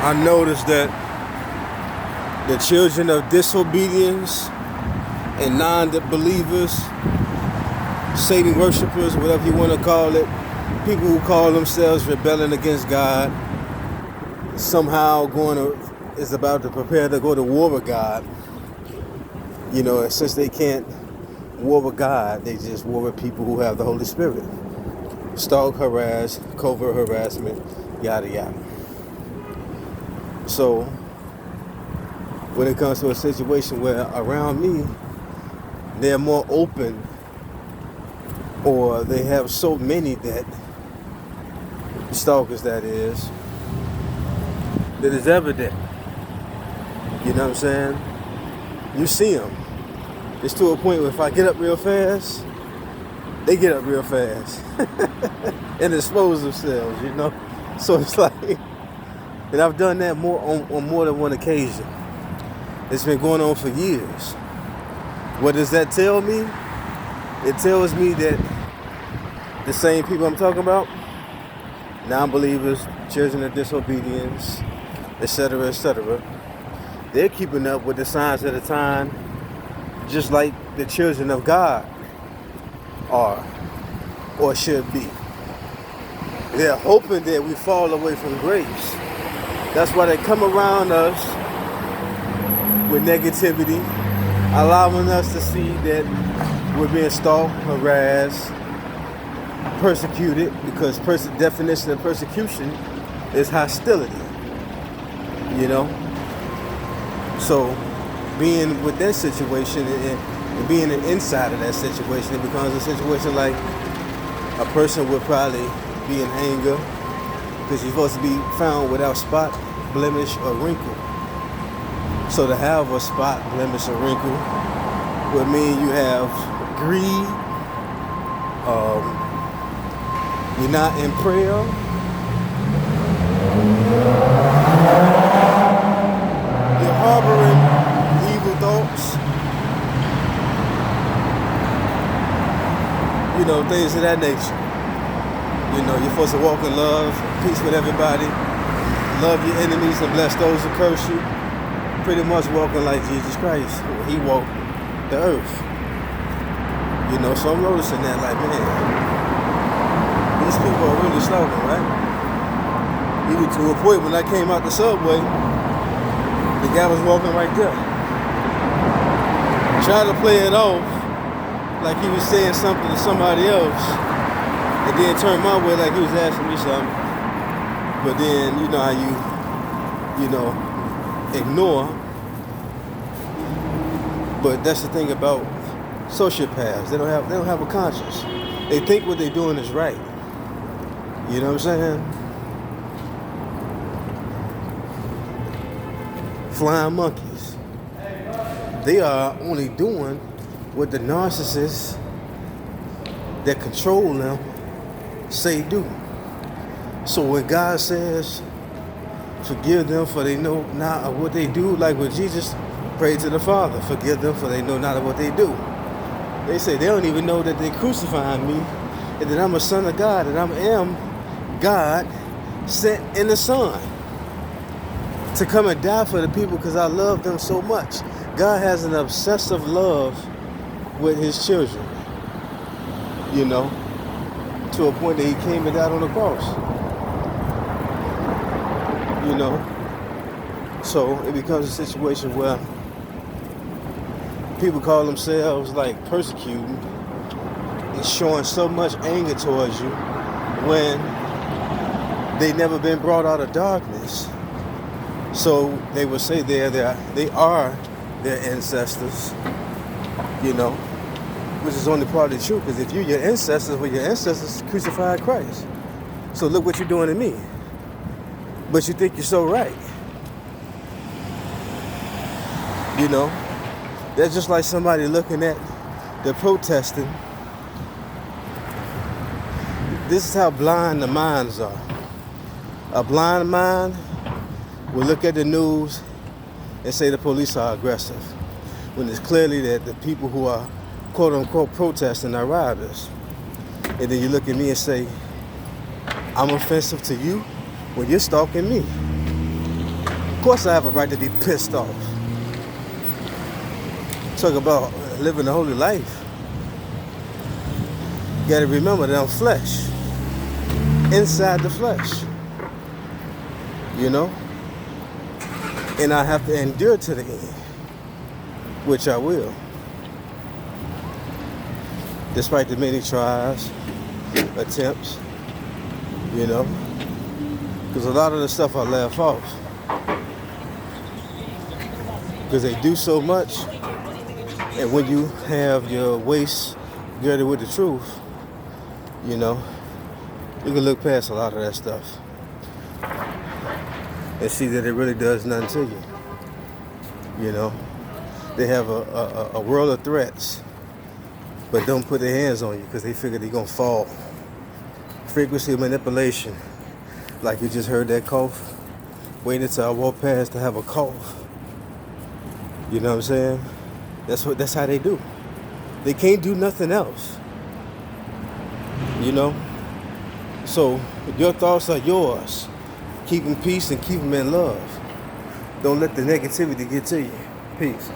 I noticed that the children of disobedience and non-believers, Satan worshipers, whatever you want to call it, people who call themselves rebelling against God, somehow is about to prepare to go to war with God. You know, and since they can't war with God, they just war with people who have the Holy Spirit. Stalk, harass, covert harassment, yada yada. So when it comes to a situation where around me they're more open, or they have so many that stalkers, that is, that is evident. You know what I'm saying? You see them. It's to a point where if I get up real fast, they get up real fast and expose themselves, you know? So it's like, and I've done that on more than one occasion. It's been going on for years. What does that tell me? It tells me that the same people I'm talking about, non-believers, children of disobedience, etc., they're keeping up with the signs of the time, just like the children of God are or should be. They're hoping that we fall away from grace. That's why they come around us with negativity, allowing us to see that we're being stalked, harassed, persecuted, because definition of persecution is hostility, you know? So being with that situation and being an inside of that situation, it becomes a situation like a person would probably be in anger because you're supposed to be found without spot, blemish, or wrinkle. So to have a spot, blemish, or wrinkle would mean you have greed, you're not in prayer, you're harboring evil thoughts, you know, things of that nature. You know, you're supposed to walk in love, peace with everybody, love your enemies and bless those who curse you. Pretty much walking like Jesus Christ. He walked the earth. You know, so I'm noticing that, like, man, these people are really slogan, right? Even to a point when I came out the subway, the guy was walking right there. Tried to play it off like he was saying something to somebody else, and then turned my way like he was asking me something. But then, you know how you ignore. But that's the thing about sociopaths. They don't have a conscience. They think what they're doing is right. You know what I'm saying? Flying monkeys. They are only doing what the narcissists that control them say do. So when God says, forgive them for they know not what they do, like when Jesus prayed to the Father, forgive them for they know not what they do. They say they don't even know that they crucifying me and that I'm a son of God and I am God sent in the Son to come and die for the people because I love them so much. God has an obsessive love with his children, you know, to a point that he came and died on the cross. You know, so it becomes a situation where people call themselves like persecuting and showing so much anger towards you when they never been brought out of darkness. So they would say they are their ancestors, you know, which is only part of the truth. Because if you're your ancestors, well, your ancestors crucified Christ. So look what you're doing to me. But you think you're so right. You know, that's just like somebody looking at the protesting. This is how blind the minds are. A blind mind will look at the news and say the police are aggressive, when it's clearly that the people who are quote unquote protesting are rioters. And then you look at me and say, I'm offensive to you? Well, you're stalking me. course I have a right to be pissed off. Talk about living a holy life. You gotta remember that I'm flesh. Inside the flesh. You know? And I have to endure to the end. Which I will. Despite the many tries, attempts. You know? Because a lot of the stuff I laugh off. Because they do so much. And when you have your waist girded with the truth, you know, you can look past a lot of that stuff and see that it really does nothing to you. You know, they have a world of threats, but don't put their hands on you because they figure they're going to fall. Frequency of manipulation, like you just heard that cough. Wait until I walk past to have a cough. You know what I'm saying? That's how they do. They can't do nothing else. You know? So your thoughts are yours. Keep in peace and keep them in love. Don't let the negativity get to you. Peace.